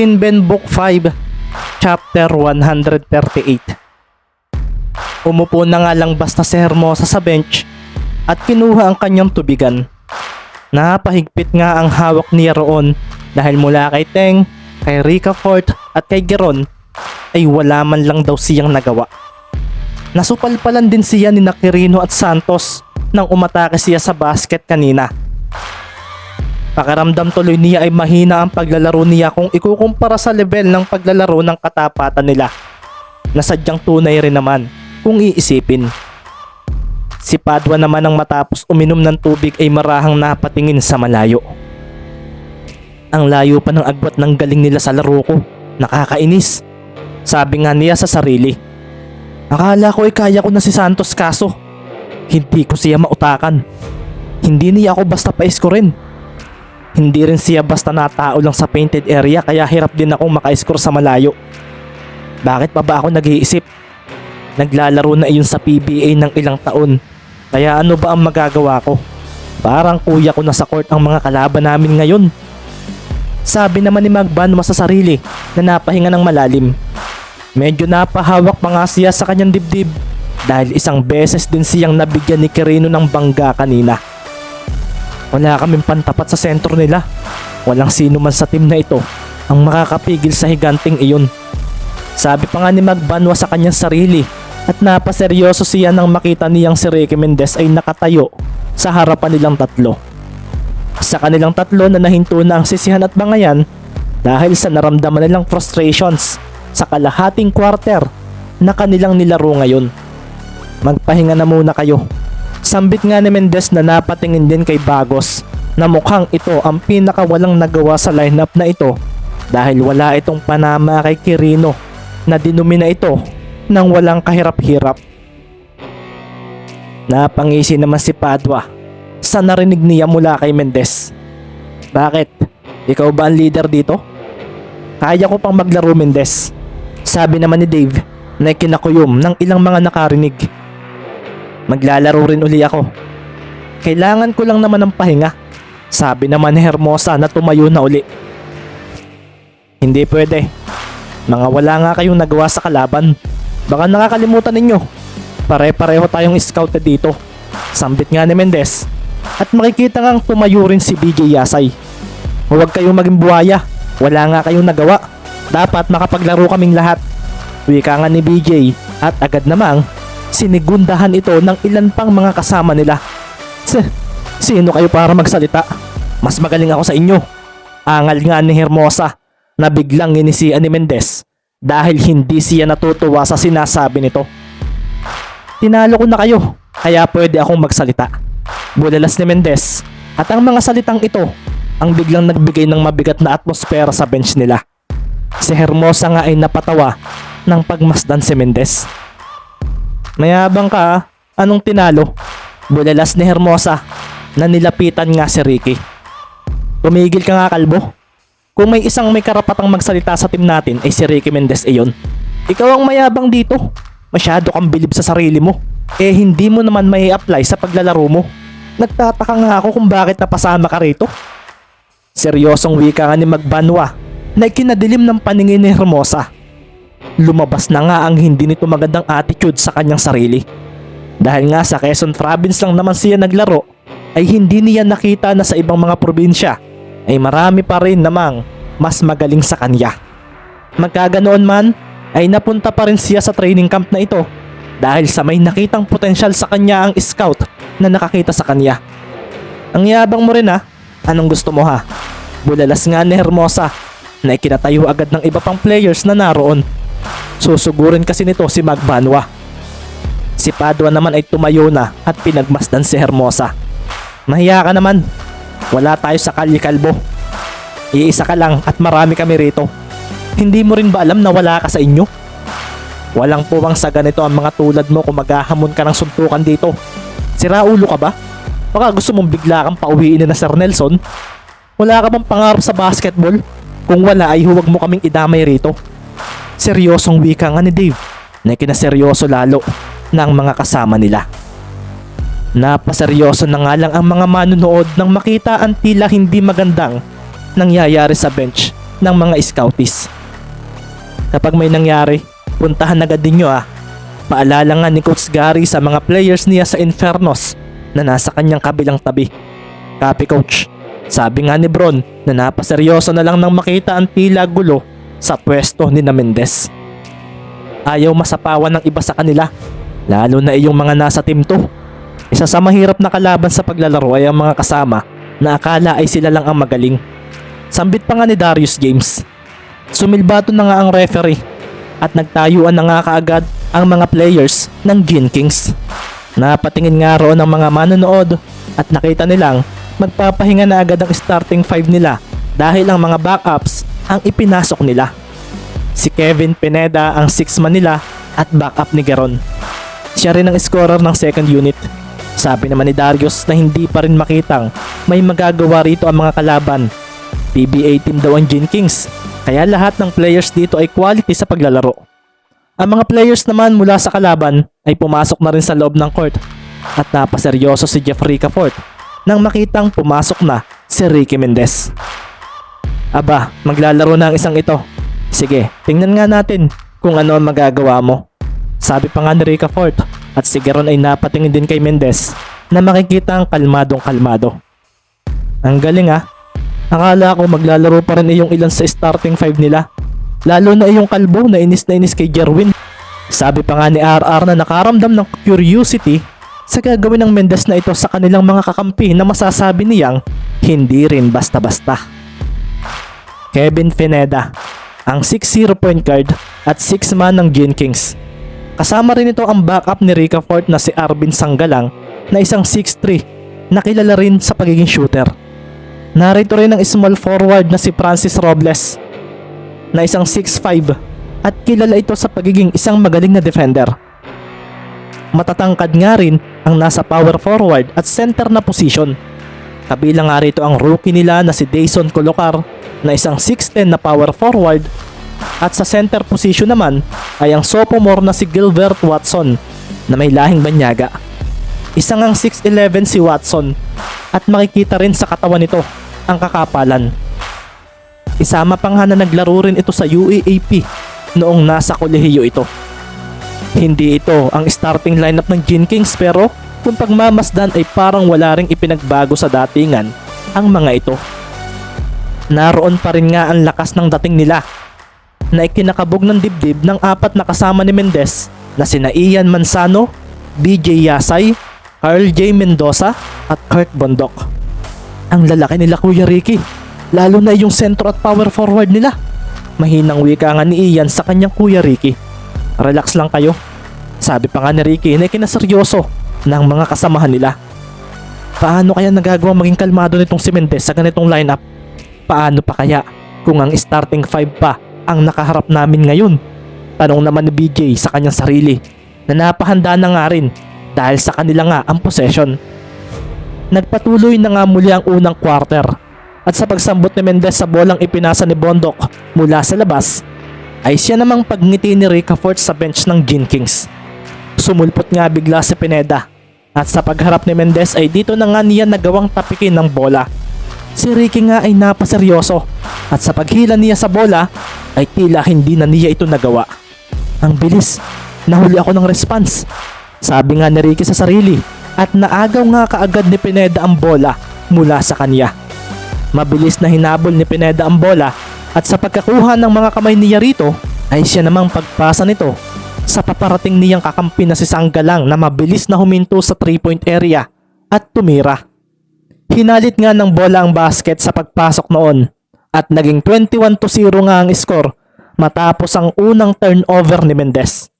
Kinben Book 5, Chapter 138. Umupo na nga lang basta si Hermosa sa bench at kinuha ang kanyang tubigan. Napahigpit nga ang hawak niya roon dahil mula kay Teng, kay Ricafort at kay Geron ay wala man lang daw siyang nagawa. Nasupalpalan din siya ni Quirino at Santos nang umatake siya sa basket kanina. Pakiramdam tuloy niya ay mahina ang paglalaro niya kung ikukumpara sa level ng paglalaro ng katapatan nila, na sadyang tunay rin naman kung iisipin. Si Padua naman ang matapos uminom ng tubig ay marahang napatingin sa malayo. Ang layo pa ng agwat ng galing nila sa laro ko, nakakainis. Sabi nga niya sa sarili, akala ko ay kaya ko na si Santos kaso hindi ko siya mautakan. Hindi niya ako basta pa-scorein. Hindi rin siya basta natao lang sa painted area kaya hirap din akong maka-score sa malayo. Bakit pa ba ako nag-iisip? Naglalaro na iyon sa PBA ng ilang taon. Kaya ano ba ang magagawa ko? Parang kuya ko na sa court ang mga kalaban namin ngayon. Sabi naman ni Magbanwa sa sarili na napahinga ng malalim. Medyo napahawak pa nga siya sa kanyang dibdib dahil isang beses din siyang nabigyan ni Quirino ng bangga kanina. Wala kaming pantapat sa sentro nila. Walang sino man sa team na ito ang makakapigil sa higanting iyon. Sabi pa nga ni Magbanwa sa kanyang sarili at napaseryoso siya nang makita niyang si Ricky Mendez ay nakatayo sa harapan nilang tatlo. Sa kanilang tatlo na nahinto na ang sisihan at bangayan dahil sa naramdaman nilang frustrations sa kalahating quarter na kanilang nilaro ngayon. Magpahinga na muna kayo. Sambit nga ni Mendez na napatingin din kay Bagos na mukhang ito ang pinakawalang nagawa sa lineup na ito dahil wala itong panama kay Quirino na dinumi na ito nang walang kahirap-hirap. Napangisi naman si Padua sa narinig niya mula kay Mendez. Bakit? Ikaw ba ang leader dito? Kaya ko pang maglaro, Mendez. Sabi naman ni Dave na kinakuyom ng ilang mga nakarinig. Maglalaro rin uli ako. Kailangan ko lang naman ng pahinga. Sabi naman ni Hermosa na tumayo na uli. Hindi pwede. Mga wala nga kayong nagawa sa kalaban. Baka nakakalimutan ninyo. Pare-pareho tayong scouted dito. Sambit nga ni Mendez. At makikita ngang tumayo rin si BJ Yasay. Huwag kayong maging buhaya. Wala nga kayong nagawa. Dapat makapaglaro kaming lahat. Wika nga ni BJ at agad namang sinigundahan ito ng ilan pang mga kasama nila. Sino kayo para magsalita? Mas magaling ako sa inyo. Angal nga ni Hermosa na biglang inisian ni Mendez dahil hindi siya natutuwa sa sinasabi nito. Tinalo ko na kayo kaya pwede akong magsalita. Bulalas ni Mendez at ang mga salitang ito ang biglang nagbigay ng mabigat na atmosfera sa bench nila. Si Hermosa nga ay napatawa ng pagmasdan si Mendez. Mayabang ka ah. Anong tinalo? Bulalas ni Hermosa na nilapitan nga si Ricky. Tumigil ka nga, kalbo. Kung may isang may karapatang magsalita sa team natin ay si Ricky Mendez iyon. Ikaw ang mayabang dito. Masyado kang bilib sa sarili mo. Eh hindi mo naman may apply sa paglalaro mo. Nagtataka nga ako kung bakit napasama ka rito. Seryosong wika nga ni Magbanwa na ikinadilim ng paningin ni Hermosa. Lumabas na nga ang hindi nito magandang attitude sa kanyang sarili. Dahil nga sa Quezon Province lang naman siya naglaro, ay hindi niya nakita na sa ibang mga probinsya ay marami pa rin namang mas magaling sa kanya. Magkaganoon man, ay napunta pa rin siya sa training camp na ito dahil sa may nakitang potensyal sa kanya ang scout na nakakita sa kanya. Ang yabang mo rin ha, anong gusto mo ha? Bulalas nga ni Hermosa na ikinatayo agad ng iba pang players na naroon. Susugurin kasi nito si Magbanwa. Si Padua naman ay tumayo na at pinagmasdan si Hermosa. Mahiya ka naman. Wala tayo sa kalye, kalbo. Iisa ka lang at marami kami rito. Hindi mo rin ba alam na wala ka sa inyo? Walang puwang sa ganito ang mga tulad mo kung maghahamon ka ng suntukan dito. Sira ulo ka ba? Baka gusto mong bigla kang pauwiin na Sir Nelson? Wala ka bang pangarap sa basketball? Kung wala ay huwag mo kaming idamay rito. Seryosong wika nga ni Dave na kinaseryoso lalo ng mga kasama nila. Napaseryoso na nga lang ang mga manunood nang makita ang tila hindi magandang nangyayari sa bench ng mga scouties. Kapag may nangyari, puntahan agad din nyo ah. Paalala nga ni Coach Gary sa mga players niya sa Infernos na nasa kanyang kabilang tabi. Copy coach. Sabi nga ni Bron na napaseryoso na lang nang makita ang tila gulo sa pwesto ni na Mendez. Ayaw masapawan ng iba sa kanila, lalo na iyong mga nasa team 2. Isa sa mahirap na kalaban sa paglalaro ay ang mga kasama na akala ay sila lang ang magaling. Sambit pa nga ni Darius James. Sumilbato na nga ang referee at nagtayuan na nga kaagad ang mga players ng Gin Kings. Napatingin nga roon ng mga manonood at nakita nilang magpapahinga na agad ang starting 5 nila dahil ang mga backups ang ipinasok nila. Si Kevin Pineda ang 6-man nila at backup ni Geron. Siya rin ang scorer ng second unit. Sabi naman ni Darius na hindi pa rin makitang may magagawa rito ang mga kalaban. PBA team daw ang Gin Kings, kaya lahat ng players dito ay quality sa paglalaro. Ang mga players naman mula sa kalaban ay pumasok na rin sa loob ng court at napaseryoso si Jeff Ricafort nang makitang pumasok na si Ricky Mendez. Aba, maglalaro na ang isang ito. Sige, tingnan nga natin kung ano ang magagawa mo. Sabi pa nga ni Ricafort at si Geron ay napatingin din kay Mendez na makikita ang kalmadong kalmado. Ang galing ah. Akala ko maglalaro pa rin iyong ilan sa starting 5 nila. Lalo na iyong kalbo na inis kay Jerwin. Sabi pa nga ni RR na nakaramdam ng curiosity sa gagawin ng Mendez na ito sa kanilang mga kakampi na masasabi niyang hindi rin basta-basta. Kevin Pineda, ang 6-0 point guard at 6-man ng Gin Kings. Kasama rin ito ang backup ni Ricafort na si Arvin Sanggalang na isang 6'3 na kilala rin sa pagiging shooter. Narito rin ang small forward na si Francis Robles na isang 6'5 at kilala ito sa pagiging isang magaling na defender. Matatangkad nga rin ang nasa power forward at center na posisyon. Kabilang nga rito ang rookie nila na si Dayson Colocar na isang 6'10 na power forward at sa center position naman ay ang sophomore na si Gilbert Watson na may lahing banyaga. Isang ang 6'11 si Watson at makikita rin sa katawan nito ang kakapalan. Isama pa nga na naglaro rin ito sa UAAP noong nasa kolehiyo ito. Hindi ito ang starting lineup ng Gin Kings pero kung pagmamasdan ay parang wala ring ipinagbago sa datingan ang mga ito. Naroon pa rin nga ang lakas ng dating nila na ikinakabog ng dibdib ng 4 na kasama ni Mendez na sina Ian Manzano, BJ Yasay, Carl J. Mendoza at Kurt Bondok. Ang lalaki nila Kuya Ricky, lalo na yung sentro at power forward nila. Mahinang wika nga ni Ian sa kanyang Kuya Ricky. Relax lang kayo. Sabi pa nga ni Ricky na ikinaseryoso ng mga kasamahan nila. Paano kaya nagagawa maging kalmado nitong si Mendez sa ganitong lineup? Paano pa kaya kung ang starting 5 pa ang nakaharap namin ngayon? Tanong naman ni BJ sa kanyang sarili na napahanda na nga rin dahil sa kanila nga ang possession. Nagpatuloy na nga muli ang unang quarter at sa pagsambot ni Mendez sa bolang ipinasa ni Bondok mula sa labas ay siya namang pagngiti ni Ricafort sa bench ng Gin Kings. Sumulpot nga bigla si Pineda at sa pagharap ni Mendez ay dito na nga niya nagawang tapikin ng bola. Si Ricky nga ay napaseryoso at sa paghila niya sa bola ay tila hindi na niya ito nagawa. Ang bilis, nahuli ako ng response. Sabi nga ni Ricky sa sarili at naagaw nga kaagad ni Pineda ang bola mula sa kanya. Mabilis na hinabol ni Pineda ang bola at sa pagkakuha ng mga kamay niya rito ay siya namang pagpasa nito sa paparating niyang kakampi na si Sanggalang na mabilis na huminto sa 3-point area at tumira. Hinalit nga ng bola ang basket sa pagpasok noon at naging 21-0 nga ang score matapos ang unang turnover ni Mendez.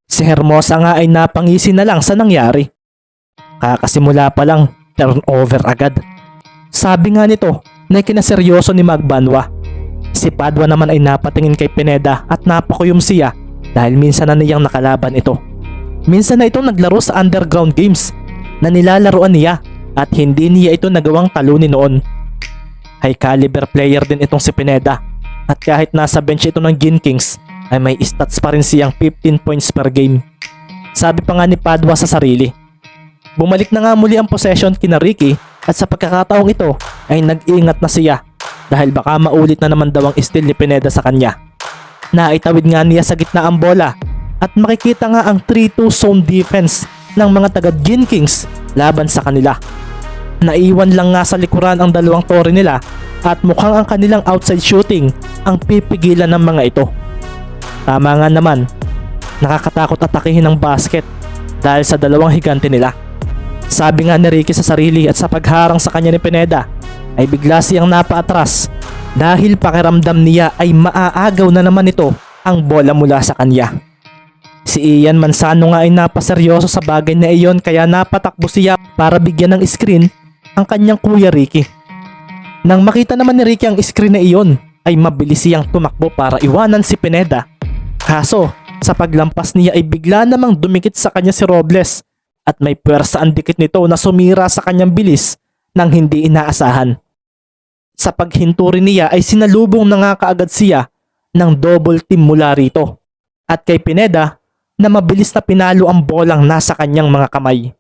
Si Hermosa nga ay napangisi na lang sa nangyari. Kakasimula pa lang, turnover agad. Sabi nga nito na ikinaseryoso ni Magbanwa. Si Padua naman ay napatingin kay Pineda at napakuyom siya dahil minsan na niyang nakalaban ito. Minsan na itong naglaro sa underground games na nilalaroan niya at hindi niya ito nagawang talunin noon. High caliber player din itong si Pineda at kahit nasa bench ito ng Gin Kings ay may stats pa rin siyang 15 points per game. Sabi pa nga ni Padua sa sarili. Bumalik na nga muli ang possession kina Ricky at sa pagkakataong ito ay nag-ingat na siya dahil baka maulit na naman daw ang steal ni Pineda sa kanya. Naitawid nga niya sa gitna ang bola at makikita nga ang 3-2 zone defense ng mga taga Gin Kings laban sa kanila. Naiwan lang nga sa likuran ang dalawang tore nila at mukhang ang kanilang outside shooting ang pipigilan ng mga ito. Tama nga naman, nakakatakot atakihin ng basket dahil sa dalawang higante nila. Sabi nga ni Ricky sa sarili at sa pagharang sa kanya ni Pineda ay bigla siyang napaatras dahil pakiramdam niya ay maaagaw na naman ito ang bola mula sa kanya. Si Ian Manzano nga ay napaseryoso sa bagay na iyon kaya napatakbo siya para bigyan ng screen ang kanyang kuya Ricky. Nang makita naman ni Ricky ang screen na iyon ay mabilis siyang tumakbo para iwanan si Pineda. Kaso sa paglampas niya ay bigla namang dumikit sa kanya si Robles at may puwersa ang dikit nito na sumira sa kanyang bilis nang hindi inaasahan. Sa paghinto rin niya ay sinalubong na nga kaagad siya ng double team mula rito at kay Pineda na mabilis na pinalo ang bolang nasa kanyang mga kamay.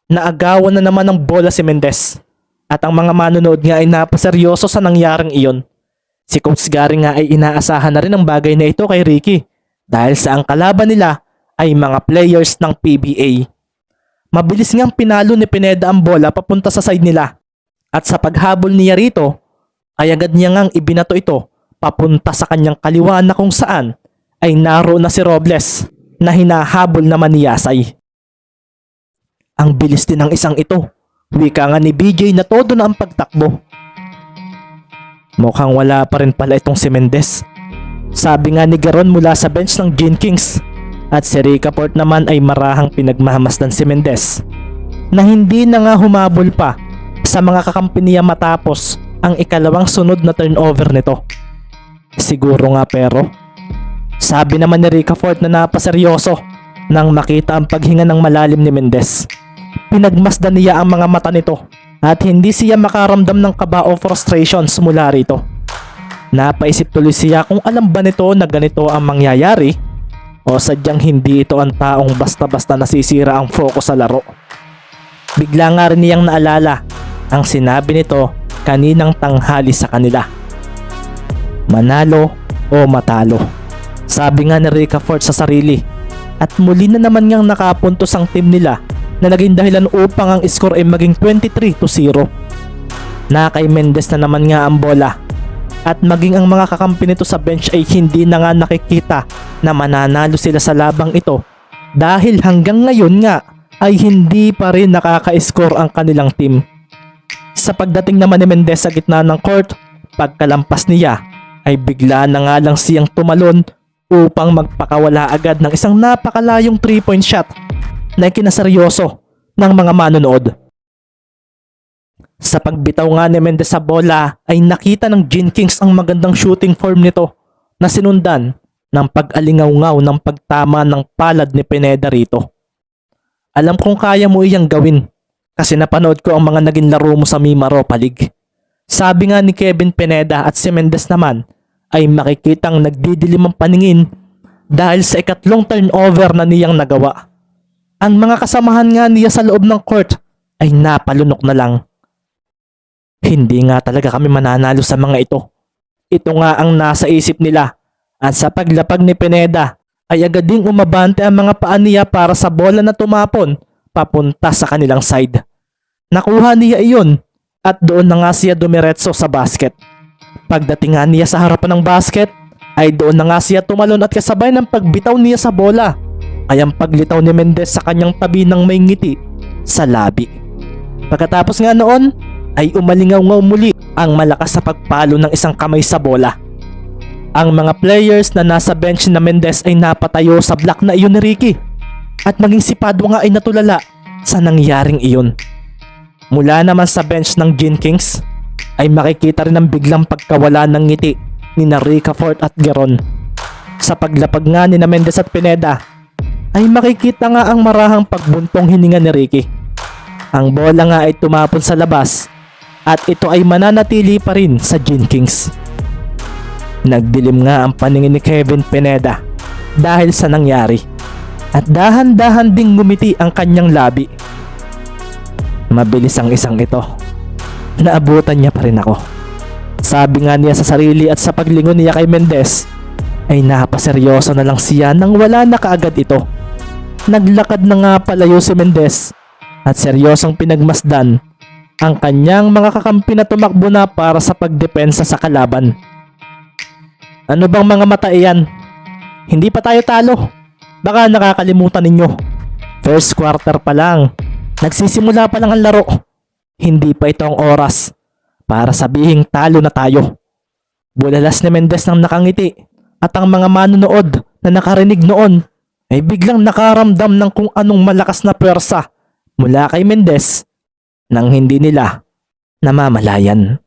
Naagawan na naman ng bola si Mendez at ang mga manonood nga ay napaseryoso sa nangyaring iyon. Si Coach Gary nga ay inaasahan na rin ang bagay na ito kay Ricky dahil sa ang kalaban nila ay mga players ng PBA. Mabilis ngang pinalo ni Pineda ang bola papunta sa side nila at sa paghabol niya rito ay agad niya ngang ibinato ito papunta sa kanyang kaliwa na kung saan ay naroon na si Robles na hinahabol naman ni Yasay. Ang bilis din ng isang ito, wika nga ni BJ na todo na ang pagtakbo. Mukhang wala pa rin pala itong si Mendez. Sabi nga ni Garon mula sa bench ng Gin Kings. At si Ricaport naman ay marahang pinagmahamasdan si Mendez na hindi na nga humabol pa sa mga kakampi niya matapos ang ikalawang sunod na turnover nito. Siguro nga pero sabi naman ni Ricaport na napaseryoso nang makita ang paghinga ng malalim ni Mendez. Pinagmasdan niya ang mga mata nito at hindi siya makaramdam ng kaba o frustrations mula rito. Napaisip tuloy siya kung alam ba nito na ganito ang mangyayari o sadyang hindi ito ang taong basta-basta nasisira ang focus sa laro. Bigla nga rin niyang naalala ang sinabi nito kaninang tanghali sa kanila. Manalo o matalo. Sabi nga ni Ricaport sa sarili at muli na naman niyang nakapuntos ang team nila na naging dahilan upang ang score ay maging 23-0. Na kay Mendez na naman nga ang bola at maging ang mga kakampi nito sa bench ay hindi na nga nakikita na mananalo sila sa labang ito dahil hanggang ngayon nga ay hindi pa rin nakaka-score ang kanilang team. Sa pagdating naman ni Mendez sa gitna ng court, pagkalampas niya ay bigla na nga lang siyang tumalon upang magpakawala agad ng isang napakalayong 3-point shot na ikinaseryoso ng mga manonood. Sa pagbitaw nga ni Mendez sa bola ay nakita ng Gin Kings ang magandang shooting form nito na sinundan ng pag-alingaw-ngaw ng pagtama ng palad ni Pineda rito. Alam kong kaya mo iyang gawin kasi napanood ko ang mga naging laro mo sa Mima Europa League. Sabi nga ni Kevin Pineda at si Mendez naman ay makikitang nagdidilim ang paningin dahil sa ikatlong turnover na niyang nagawa. Ang mga kasamahan nga niya sa loob ng court ay napalunok na lang. Hindi nga talaga kami mananalo sa mga ito. Ito nga ang nasa isip nila at sa paglapag ni Pineda ay agad ding umabante ang mga paa niya para sa bola na tumapon papunta sa kanilang side. Nakuha niya iyon at doon na nga siya dumiretso sa basket. Pagdating nga niya sa harapan ng basket ay doon na nga siya tumalon at kasabay ng pagbitaw niya sa bola ay ang paglitaw ni Mendez sa kanyang tabi ng may ngiti sa labi. Pagkatapos nga noon ay umalingaw-ngaw muli ang malakas sa pagpalo ng isang kamay sa bola. Ang mga players na nasa bench na Mendez ay napatayo sa block na iyon ni Ricky at maging si Padua nga ay natulala sa nangyaring iyon. Mula naman sa bench ng Gin Kings ay makikita rin ang biglang pagkawala ng ngiti ni Ricaport at Garon. Sa paglapag nga ni Mendez at Pineda ay makikita nga ang marahang pagbuntong hininga ni Ricky. Ang bola nga ay tumapon sa labas at ito ay mananatili pa rin sa Gin Kings. Nagdilim nga ang paningin ni Kevin Pineda dahil sa nangyari at dahan-dahan ding ngumiti ang kanyang labi. Mabilis ang isang ito. Naabutan niya pa rin ako. Sabi nga niya sa sarili at sa paglingon niya kay Mendez, ay napaseryoso na lang siya nang wala na kaagad ito. Naglakad na nga palayo si Mendez at seryosong pinagmasdan ang kanyang mga kakampi na tumakbo na para sa pagdepensa sa kalaban. Ano bang mga mata iyan? Hindi pa tayo talo. Baka nakakalimutan ninyo. First quarter pa lang. Nagsisimula pa lang ang laro. Hindi pa ito ang oras para sabihing talo na tayo. Bulalas ni Mendez nang nakangiti at ang mga manonood na nakarinig noon ay biglang nakaramdam ng kung anong malakas na pwersa mula kay Mendez nang hindi nila namamalayan.